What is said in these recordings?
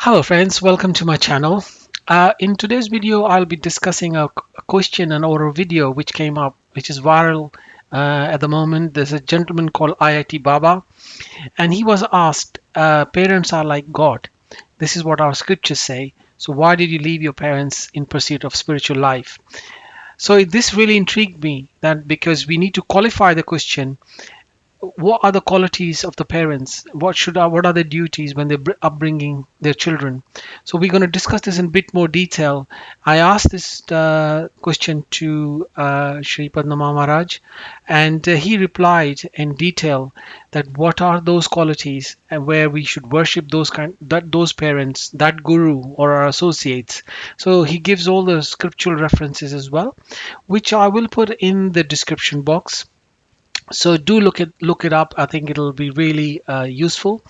Hello friends, welcome to my channel. In today's video, I'll be discussing a question and or a video which came up, which is viral at the moment. There's a gentleman called IIT Baba, and he was asked, parents are like God. This is what our scriptures say. So why did you leave your parents in pursuit of spiritual life? So this really intrigued me that because we need to qualify the question, what are the qualities of the parents, what are their duties when they're upbringing their children. So we're going to discuss this in a bit more detail. I asked this question to Shri Padamnabha Maharaj, and he replied in detail that what are those qualities and where we should worship those parents, that guru or our associates. So he gives all the scriptural references as well, which I will put in the description box. So do look it up. I think it'll be really useful.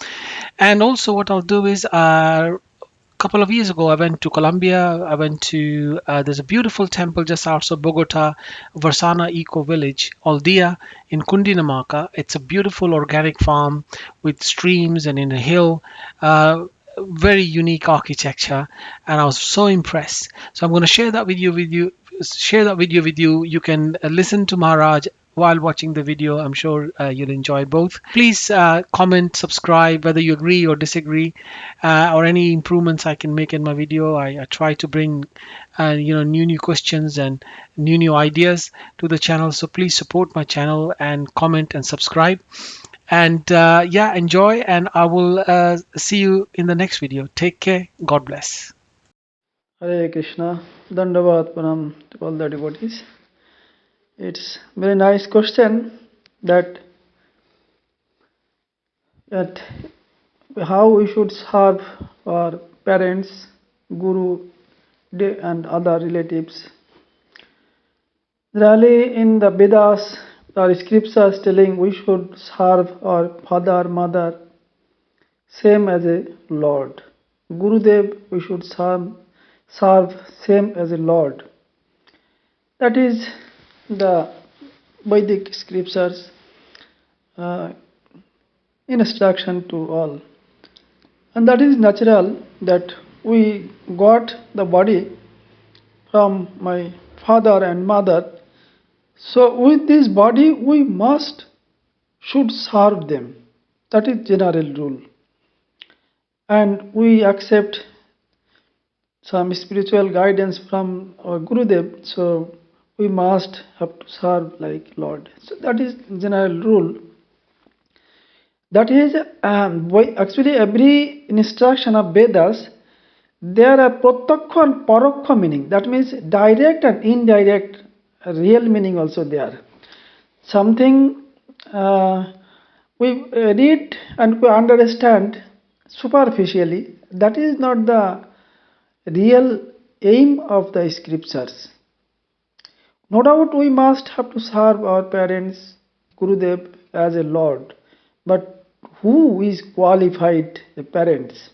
And also what I'll do is couple of years ago I went to Colombia. I went to there's a beautiful temple just outside Bogota, Varsana eco village, Aldea in Cundinamarca. It's a beautiful organic farm with streams and in a hill. Very unique architecture, and I was so impressed. So I'm going to share that video with you. You can listen to Maharaj while watching the video. I'm sure you'll enjoy both. Please comment, subscribe, whether you agree or disagree, or any improvements I can make in my video. I try to bring new questions and new ideas to the channel. So please support my channel and comment and subscribe. And yeah, enjoy, and I will see you in the next video. Take care. God bless. Hare Krishna, Dandavat Pranam to all the devotees. It's very nice question that how we should serve our parents, guru, and other relatives. Really, in the Vedas, our scriptures telling we should serve our father, mother, same as a Lord. Gurudev, we should serve same as a Lord. That is the Vedic scriptures instruction to all. And that is natural that we got the body from my father and mother. So with this body we should serve them. That is general rule. And we accept some spiritual guidance from our Gurudev, so we must have to serve like Lord. So that is general rule. That is actually every instruction of Vedas, there are pratyakha and parokha meaning. That means direct and indirect real meaning also there. Something we read and we understand superficially, that is not the real aim of the scriptures. No doubt we must have to serve our parents, Gurudev as a Lord. But who is qualified parents?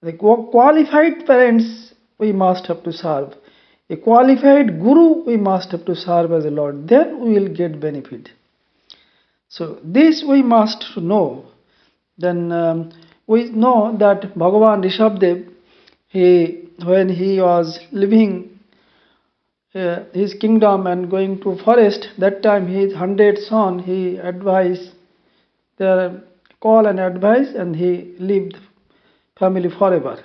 The qualified parents we must have to serve. A qualified Guru we must have to serve as a Lord. Then we will get benefit. So this we must know. Then we know that Bhagavan Rishabdev, when he was leaving his kingdom and going to forest, that time his 100 son, he advised their call and advice, and he lived family forever.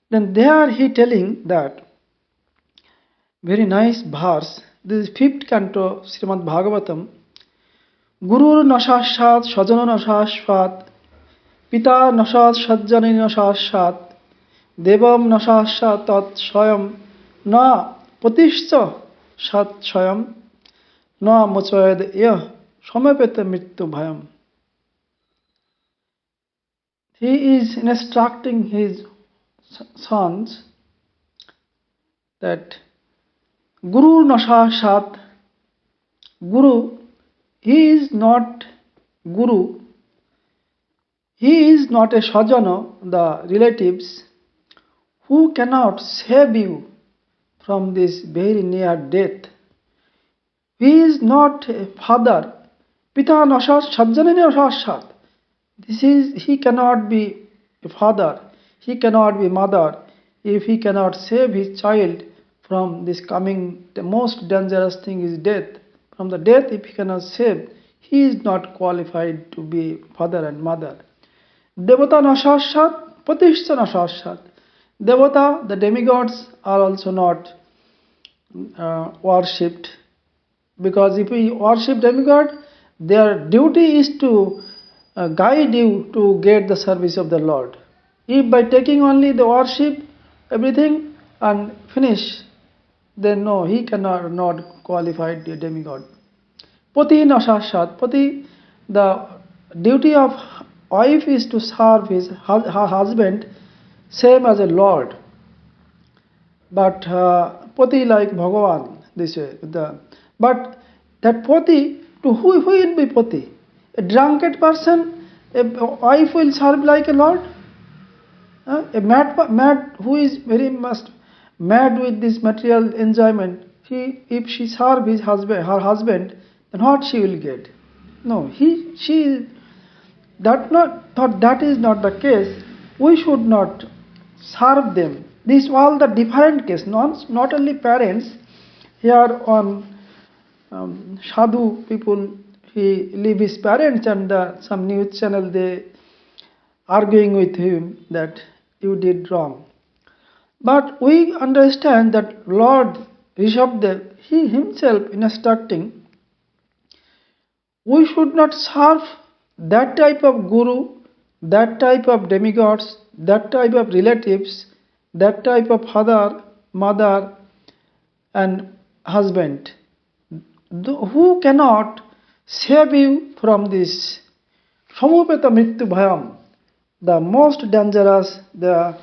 Then there he telling that very nice verse. This is 5th canto Srimad Bhagvadtam. Guru nasashat sajana nasashat Pita nasat sajjani nasashat Devam nasashat tat swayam na patishcha sat swayam na mochayad yah samapeta mrityu bhayam. He is instructing his sons that Guru nasashat, Guru, he is not Guru, he is not a sajana, the relatives, who cannot save you from this very near death. He is not a father. Pita nasat sajjana nasasat. He cannot be a father. he cannot be mother if he cannot save his child from this coming. The most dangerous thing is death. From the death, if he cannot save, he is not qualified to be father and mother. Devata nasashat, patishcha nasashat. Devata, the demigods, are also not worshipped, because if we worship demigod, their duty is to guide you to get the service of the Lord. If by taking only the worship, everything, and finish, then no, he cannot not qualified the demigod. Pati nasashat. Pati, the duty of wife is to serve her husband, same as a Lord. But Pati like Bhagavan, this way. But that Pati, to who will be Pati? A drunkard person, a wife will serve like a Lord? A mad who is very much mad with this material enjoyment, if she serve her husband, then what she will get? No, that is not the case. We should not serve them. These all the different case, not only parents. Here on sadhu people, he leave his parents, and some news channel they arguing with him that you did wrong. But we understand that Lord Rishabdev, he himself instructing, we should not serve that type of guru, that type of demigods, that type of relatives, that type of father, mother, and husband, who cannot save you from this samupeta mrityu bhayam, the most dangerous, the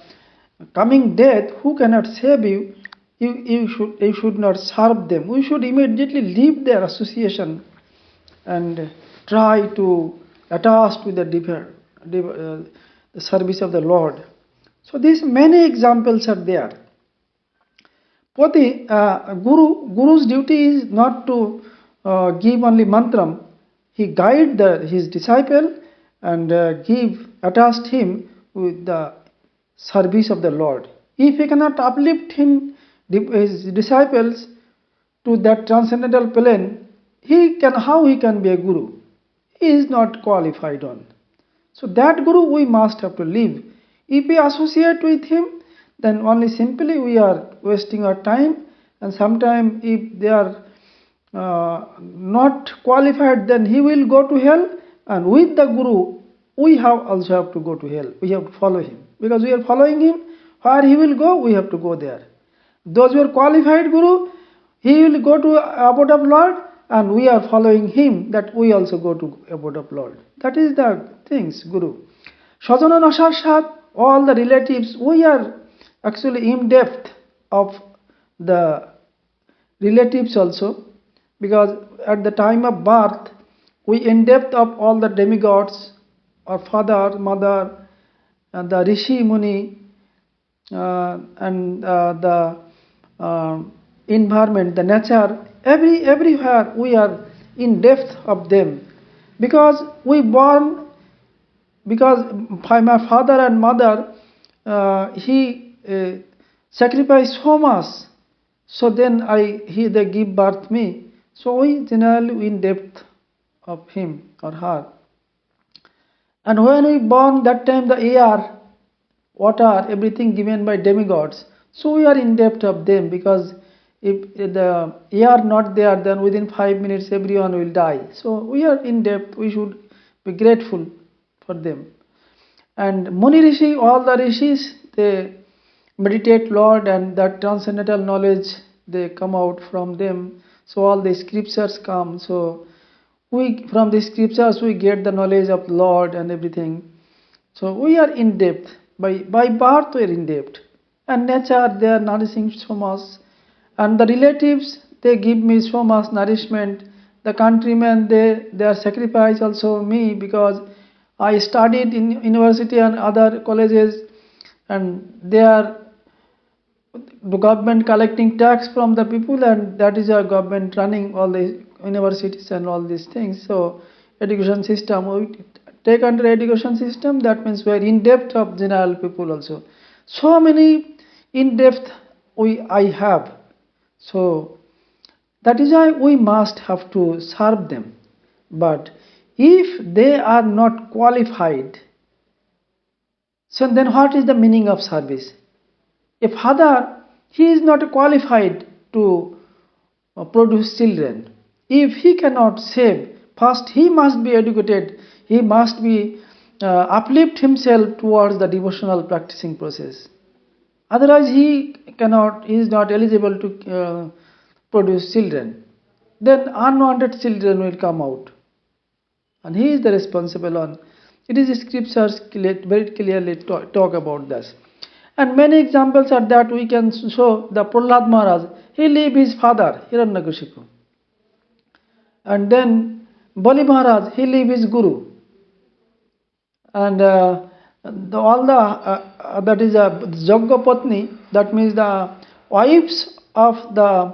coming death, who cannot save you. You should not serve them. We should immediately leave their association and try to attach to the service of the Lord. So these many examples are there. Poti, Guru's duty is not to give only mantram. He guide his disciple and attach him with the service of the Lord. If he cannot uplift his disciples to that transcendental plane, how he can be a guru? He is not qualified on. So that guru we must have to leave. If we associate with him, then only simply we are wasting our time, and sometimes if they are not qualified, then he will go to hell, and with the guru we also have to go to hell. We have to follow him, because we are following him. Where he will go, we have to go there. Those who are qualified guru, he will go to abode of Lord, and we are following him, that we also go to abode of Lord. That is the things, guru. Shajana Nasashat, all the relatives, we are actually in depth of the relatives also, because at the time of birth, we in depth of all the demigods, our father, mother, and the Rishi Muni, and the environment, the nature, everywhere we are in depth of them, because because my father and mother, he sacrificed so much, so then they give birth me, so we generally in depth of him or her. And when we born, that time the air, water, everything given by demigods, so we are in depth of them, because if the air not there, then within 5 minutes everyone will die. So we are in depth, we should be grateful for them. And Muni Rishi, all the rishis, they meditate Lord, and that transcendental knowledge, they come out from them. So all the scriptures come. So from the scriptures we get the knowledge of Lord and everything. So we are in depth. By birth we are in depth. And nature, they are nourishing so much. And the relatives, they give me so much nourishment. The countrymen, they are sacrifice also me, because I studied in university and other colleges, and they are the government collecting tax from the people, and that is our government running all the universities and all these things. So education system, take under education system, that means we are in depth of general people also. So many in depth I have. So that is why we must have to serve them. But if they are not qualified, so then what is the meaning of service? A father, he is not qualified to produce children. If he cannot save, first he must be educated, he must be uplift himself towards the devotional practicing process. Otherwise he is not eligible to produce children. Then unwanted children will come out. And he is the responsible one. It is scriptures very clearly talk about this. And many examples are that we can show. The Prahlad Maharaj, he left his father, Hiranyakashipu. And then Bali Maharaj, he left his guru. And that is a Jaggapatni, that means the wives of the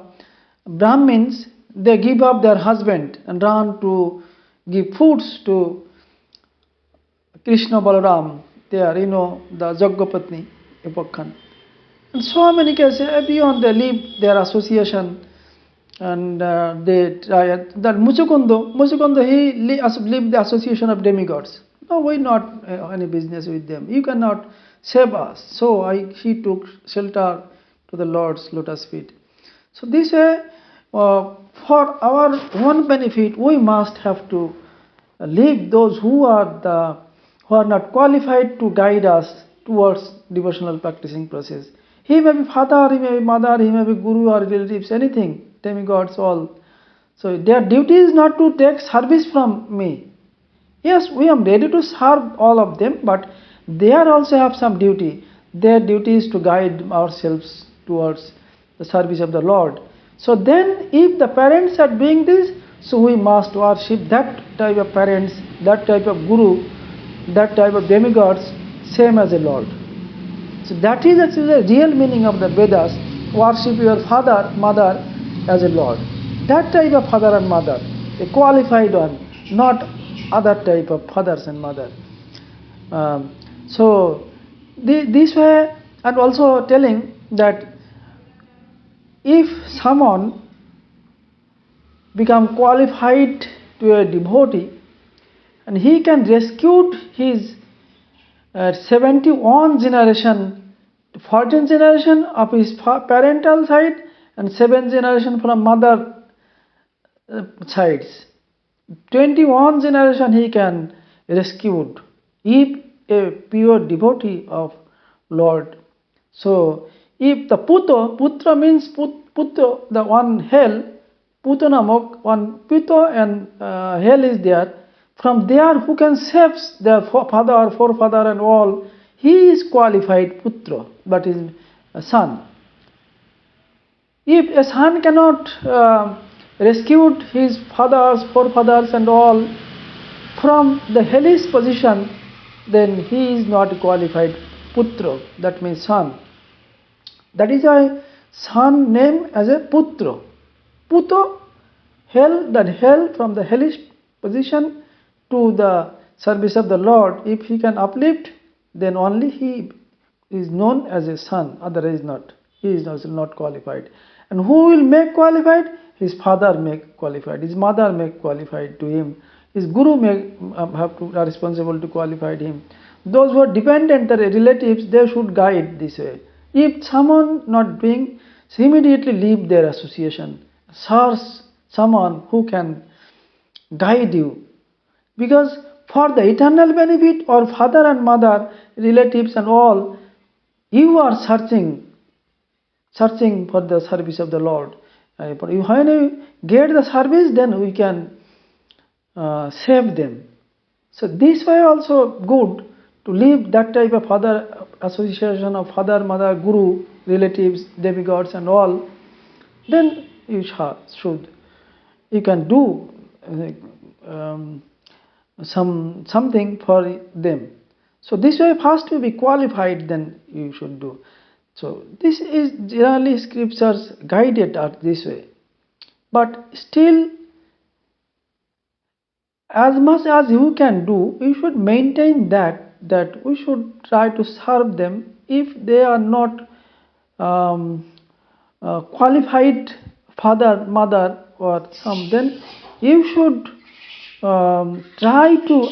Brahmins, they give up their husband and run to give foods to Krishna Balaram. There, the Jaggapatni Epakhan. And so many cases, beyond they leave their association and they try. That Muchukundo, he leave the association of demigods. No, we not any business with them. You cannot save us. So he took shelter to the Lord's lotus feet. So this way, for our own benefit, we must have to leave those who are not qualified to guide us towards devotional practicing process. He may be father, he may be mother, he may be guru or relatives, anything, demigods, all. So their duty is not to take service from me. Yes, we are ready to serve all of them, but they also have some duty. Their duty is to guide ourselves towards the service of the Lord. So then, if the parents are doing this, so we must worship that type of parents, that type of guru, that type of demigods, same as a Lord. So that is actually the real meaning of the Vedas. Worship your father, mother as a Lord. That type of father and mother, a qualified one, not other type of fathers and mother. So this way, and also telling that if someone become qualified to a devotee and he can rescue his 71 generation, 14 generation of his parental side and 7 generation from mother sides. 21 generation he can rescue if a pure devotee of Lord. So if the putra means putra, the one hell, putanamok, one puto and hell is there. From there who can save their father or forefather and all, he is qualified putra, that is a son. If a son cannot rescue his fathers, forefathers and all from the hellish position, then he is not qualified putra, that means son. That is why son name as a putra. Puto, hell, that hell from the hellish position to the service of the Lord. If he can uplift, then only he is known as a son, otherwise not. He is also not qualified. And who will make qualified? His father make qualified, his mother make qualified to him, his guru are responsible to qualify him. Those who are dependent, the relatives, they should guide this way. If someone not being, so immediately leave their association. Search someone who can guide you. Because for the eternal benefit or father and mother, relatives and all, you are searching for the service of the Lord. When you get the service, then we can save them. So this way also good to leave that type of father association of father, mother, guru, relatives, demigods and all. Then you can do something for them. So this way first to be qualified, then you should do. So this is generally scriptures guided us this way. But still as much as you can do, you should maintain that we should try to serve them. If they are not um, qualified father, mother, or some, then you should try to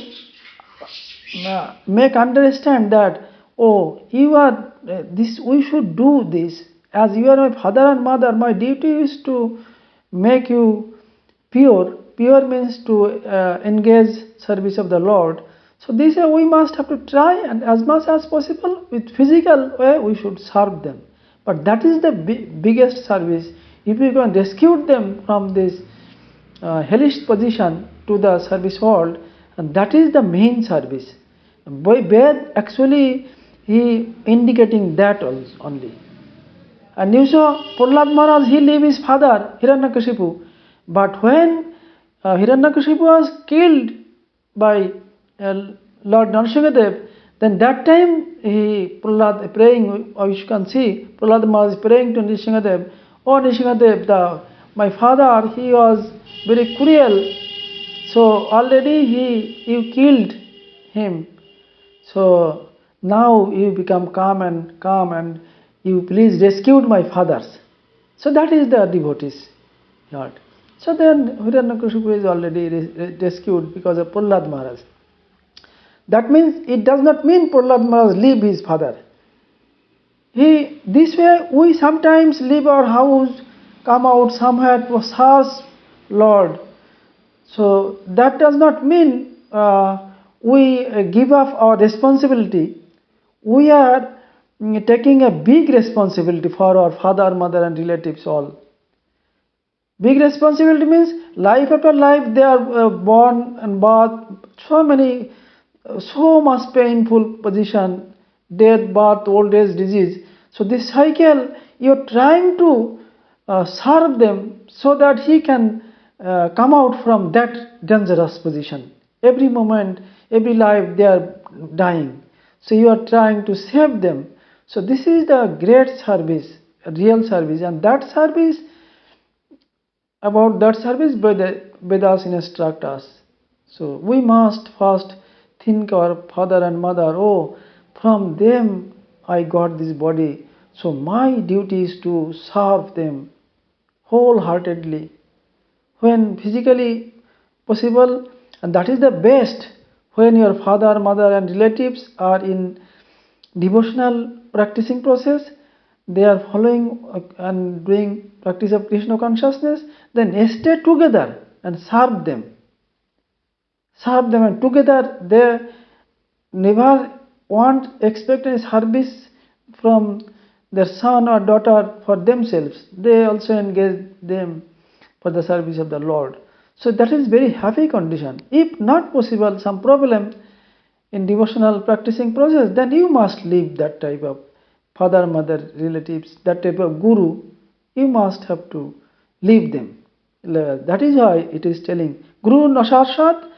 make understand that, oh, you are this, we should do this. As you are my father and mother, my duty is to make you pure. Pure means to engage service of the Lord. So this we must have to try, and as much as possible with physical way we should serve them. But that is the biggest service. If we can rescue them from this hellish position to the service world, and that is the main service. Where actually he indicating that only. And you saw Prahlad Maharaj, he leave his father Hiranyakashipu, but when Hiranyakashipu was killed by Lord Narasimhadev, then that time Prahlad praying, or you can see Prahlad Maharaj praying to Narasimhadev, oh Narasimhadev, my father, he was very cruel, so already you killed him. So now you become calm and you please rescued my fathers. So that is the devotee's heart. So then Hiranyakashipu is already rescued because of Prahlad Maharaj. That means it does not mean Prahlad Maharaj leave his father. This way we sometimes leave our house, come out somewhere to serve Lord. So that does not mean we give up our responsibility. We are taking a big responsibility for our father, mother and relatives all. Big responsibility means life after life they are born and birth, so much painful position, death, birth, old age, disease. So this cycle, you are trying to serve them so that he can come out from that dangerous position. Every moment, every life they are dying. So you are trying to save them. So this is the great service, real service, and that service, about that service Vedas instruct us. So we must first think our father and mother, oh, from them I got this body, so my duty is to serve them wholeheartedly. When physically possible, and that is the best, when your father, mother and relatives are in devotional practicing process, they are following and doing practice of Krishna consciousness, then stay together and serve them. Serve them, and together they never expect any service from their son or daughter for themselves. They also engage them for the service of the Lord. So that is very happy condition. If not possible, some problem in devotional practicing process, then you must leave that type of father, mother, relatives, that type of guru. You must have to leave them. That is why it is telling Guru nasarshad,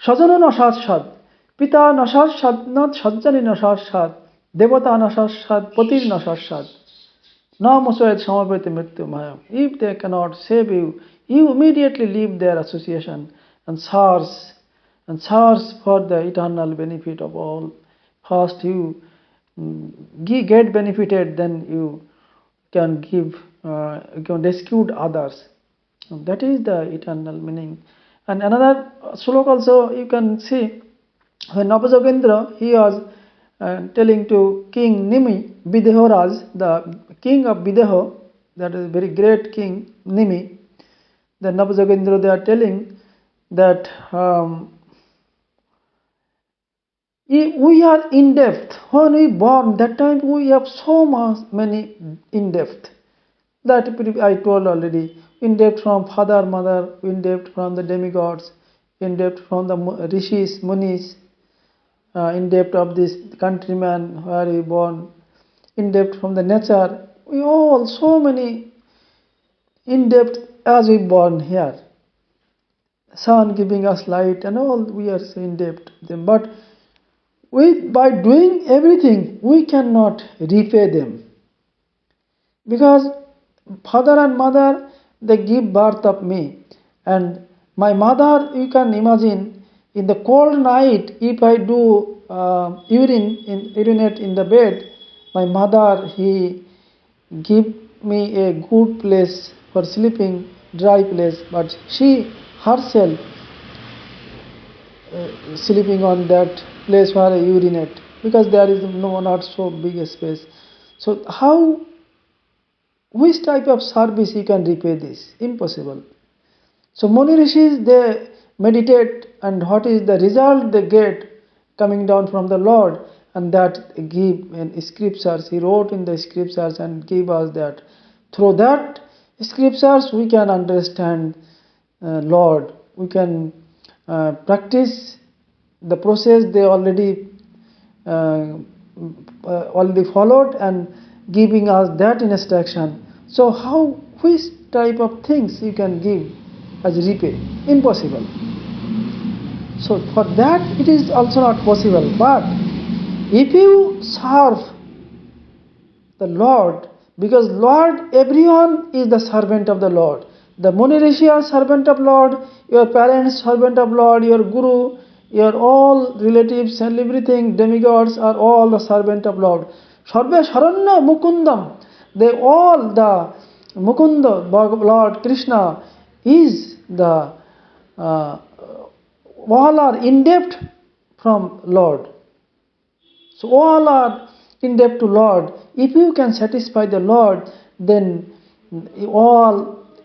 sajana nasarshad, pita nasarshad, not sajjani nasarshad, devata nasarshad, patir nasarshad. Namaswayat samavete mrityu mayam. If they cannot save you, you immediately leave their association and search for the eternal benefit of all. First you get benefited, then you can give, you can rescue others. That is the eternal meaning. And another slok also you can see, when Napajogendra, he was telling to King Nimi, Videho, the king of Videho, that is very great king Nimi, the Napajogendra, they are telling that we are in depth. When we born, that time we have so many in depth. That I told already. In depth from father, mother, in depth from the demigods, in depth from the rishis, munis, in depth of this countryman where we born, in depth from the nature. We all so many in depth as we born here. Sun giving us light and all, we are so in depth. But by doing everything, we cannot repay them. Because father and mother, they give birth of me. And my mother, you can imagine, In the cold night, if I do urinate in the bed, my mother, he give me a good place for sleeping, dry place, but she herself sleeping on that place where I urinate, because there is not so big a space. So how, which type of service you can repay this? Impossible. So Muni Rishis, they meditate, and what is the result they get coming down from the Lord? And that give in scriptures, he wrote in the scriptures and give us that. Through that scriptures we can understand Lord, we can practice the process they uh, already followed and giving us that instruction. So how, which type of things you can give as repay? Impossible. So for that it is also not possible. But if you serve the Lord, because Lord, everyone is the servant of the Lord. The Muni Rishi are servant of Lord, your parents servant of Lord, your Guru, your all relatives and everything, demigods are all the servant of Lord. Sarve Sharanya Mukundam, they all, the Mukunda, Lord Krishna is the all are in debt from Lord. So all are in debt to Lord. If you can satisfy the Lord, then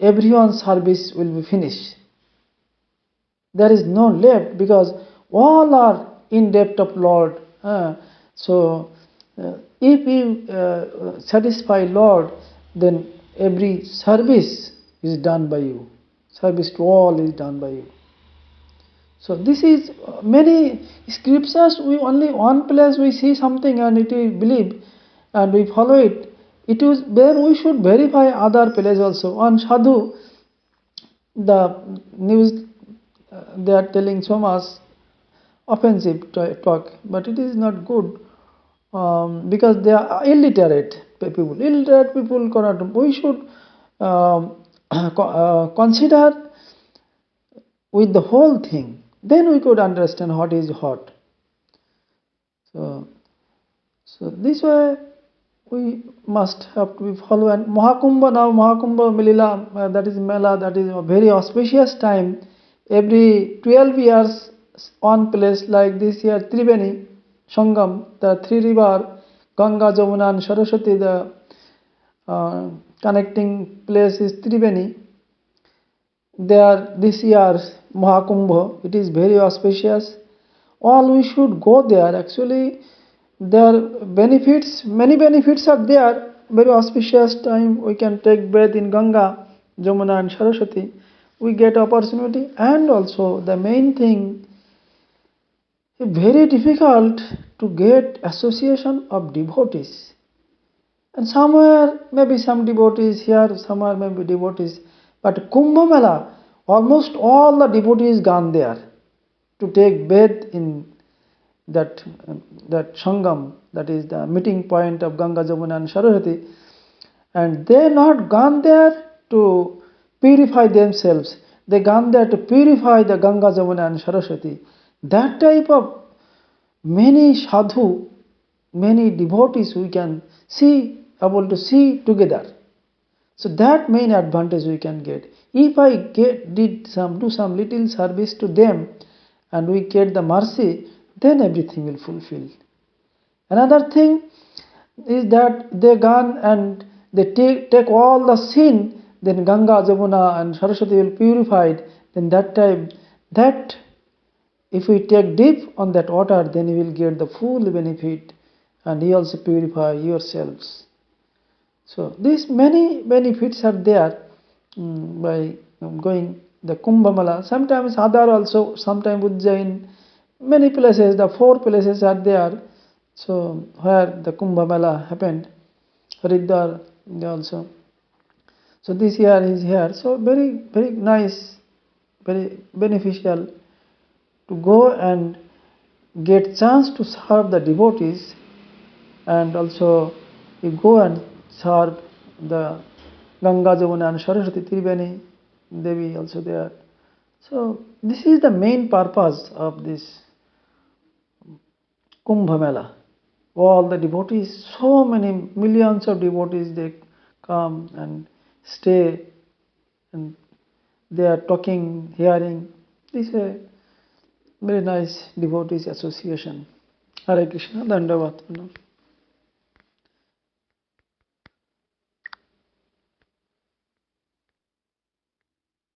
everyone's service will be finished. There is no left, because all are in debt of Lord. If you satisfy Lord, then every service is done by you. Service to all is done by you. So this is many scriptures. We only one place we see something and it we believe and we follow it. It is then we should verify other places also. On sadhu, the news they are telling so much offensive talk, but it is not good because they are illiterate people. Illiterate people cannot. We should consider with the whole thing. Then we could understand what is what. So this way we must have to follow. And Mahakumbha, now Mahakumbha Melila, that is Mela, that is a very auspicious time. Every 12 years, one place like this year, Triveni, Sangam, the three river, Ganga, Jamuna and Saraswati, the connecting place is Triveni. There this year's Mahakumbha, it is very auspicious. All we should go there. Actually, there benefits, many benefits are there. Very auspicious time we can take bath in Ganga, Jamuna and Saraswati. We get opportunity, and also the main thing, very difficult to get association of devotees. And somewhere maybe some devotees here, somewhere maybe devotees. But Kumbh Mela, almost all the devotees gone there to take bath in that Sangam, that is the meeting point of Ganga, Jamuna and Saraswati. And they not gone there to purify themselves. They gone there to purify the Ganga, Jamuna and Saraswati. That type of many sadhu, many devotees we can see, able to see together. So that main advantage we can get. If I do some little service to them and we get the mercy, then everything will fulfill. Another thing is that they gone and they take all the sin, then Ganga, Jamuna and Saraswati will purified. Then that time, that if we take dip on that water, then you will get the full benefit, and you also purify yourselves. So these many benefits are there by going the Kumbh Mela. Sometimes other also, sometimes Ujjain, many places, the 4 places are there. So where the Kumbh Mela happened, Haridwar also. So this year is here. So very nice, very beneficial to go and get chance to serve the devotees, and also you go and serve the Ganga, Jamuna and Saraswati, Triveni Devi also there. So this is the main purpose of this Kumbh Mela. All the devotees, so many millions of devotees, they come and stay, and they are talking, hearing. This is a very nice devotees association. Hare Krishna, Dandavat.